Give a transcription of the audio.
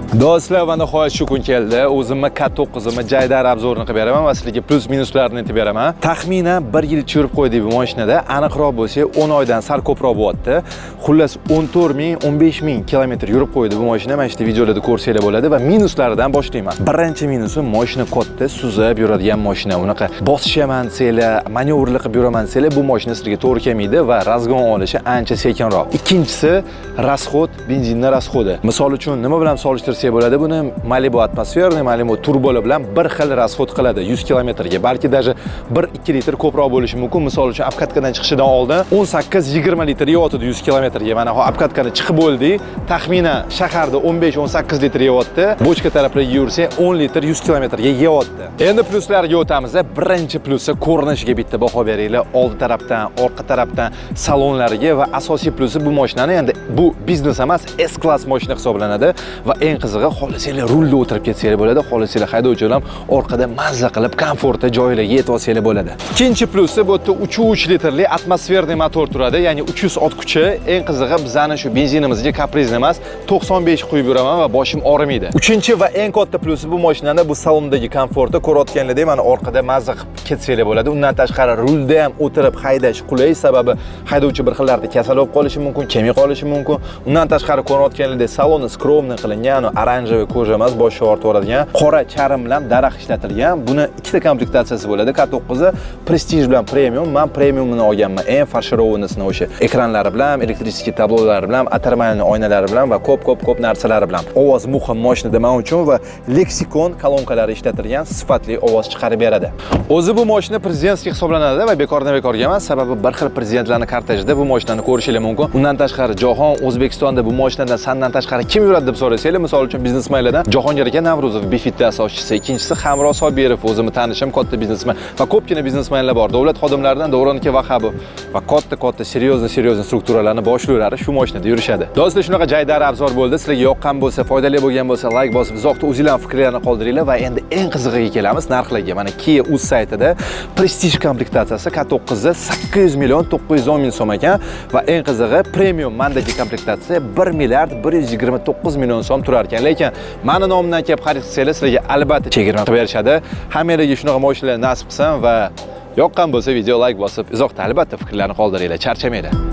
Do'stlar, va nihoyat shu kun keldi. O'zimni K9'imni Jaydar obzorini qilib beraman va sizlarga plus minuslarini aytib beraman. Taxminan 1 yil chirib qo'ydik bu mashinada. Aniqroq bo'lsa 10 oydan sal ko'proq bo'lyapti. Xullas 14.000-15.000 kilometr yurib qo'ydi bu mashina. Mana shu videolarda ko'rsanglar bo'ladi va minuslaridan boshlayman. Birinchi minusi mashina katta, suzib yuradigan mashina. Unaqa bosishaman desanglar, manyovrlik qilib yuraman desanglar, bu mashina sizlarga to'g'ri kelmaydi va razgon olishi ancha sekinroq. Ikkinchisi расход, benzinning расходi. Misol uchun nima bilan solishtirsak bo'ladi, buni Malibu atmosferniy, Malibu turbolar bilan bir xil расход qiladi 100 kilometrga. Balki даже 1-2 litr ko'proq bo'lishi mumkin. Misol uchun apkatkadan chiqishidan oldin 18-20 litr yeyotdi 100 kilometrga. Mana bu apkatkani chiqib bo'ldi, taxminan shaharda 15-18 litr yeyotdi. Bochka taraflarga yursa 10 litr 100 kilometrga yeyotdi. Endi pluslarga o'tamiz. Birinchi plusi ko'rinishiga bitta baho beringlar. Old tarafdan, orqa tarafdan salonlariga va asosiy plusi bu mashinani, endi bu biznes emas, S-klass mashina hisoblanadi va eng qizig'i, xohlasanglar rulda o'tirib ketsanglar bo'ladi, xohlasanglar haydovchilar ham orqada mazza qilib komfortda joylarga yetib olsanglar bo'ladi. Ikkinchi plusi bu yerda 3.3 litrli atmosferniy motor turadi, ya'ni 300 ot kuchi. Eng qizig'i, bizani shu benzinimizga kaprizni emas, 95 quyib yuraman va boshim og'rimaydi. Uchinchi va eng katta plusi bu mashinani bu salondagi komforti. Ko'rayotganlaringizdek, mana orqada mazza qilib ketsanglar bo'ladi. Undan tashqari rulda ham o'tirib haydash qulay, sababi haydovchi bir xillarda kasal bo'lib qolishi mumkin, kemik qolishi mumkin. Undan tashqari ko'rayotganlaringizdek, saloni skromniy qilingan, oranjoviy koja emas, boshga ortib o'radigan qora charm bilan daraxt ishlatilgan. Buni ikkita komplektatsiyasi bo'ladi. K9 Prestige bilan premium. Men premiumini olganman. Eng farshirovnisini o'sha ekranlari bilan, elektrический tablolari bilan, atarmalniy oynalari bilan va ko'p narsalari bilan. Ovoz muhim mashinada men uchun va leksikon kolonkalari ishlatilgan, sifatli ovoz chiqarib beradi. O'zi bu mashina prezidentskiy hisoblanadi va bekordan bekorga emas, sababi bir xil prezidentlarning kortejida bu mashinani ko'rishingiz mumkin. Undan tashqari jahon, O'zbekistonda bu mashinadan sandan tashqari kim yuradi deb so'rasanglar, misol uchun biznesmenlardan Jahongir aka Navruzov, Befit'ning asoschisi, ikkinchisi Hamro Sobirov, o'zimni tanishim katta biznesmen va ko'pgina biznesmenlar bor. Davlat xodimlaridan Davroniki Vahobov va katta seriozniy strukturalarni boshlovlari shu mashinada yurishadi. Do'stlar, shunaqa Jaydar obzor bo'ldi. Sizlarga yoqqan bo'lsa, foydali bo'lgan bo'lsa, like bosib, uzoqda o'zingizlarning fikrlaringizni qoldiringlar va endi eng qizig'iga kelamiz, narxlarga. Mana Kia Uz saytida Prestige komplektatsiyasi K9 800 million 910 ming so'm ekan va eng qizig'i premium mandagi komplektatsiya 1 milliard 129 million so'm turar ekan. Lekin meni nomimdan kelib xarid qilsangiz, sizlarga albatta chegirma qilib berishadi. Hammalarga shunaqa mashinalar nasib qilsin va yoqqan bo'lsa video like bosib, uzoqda albatta fikrlarni qoldiringlar, charchamanglar.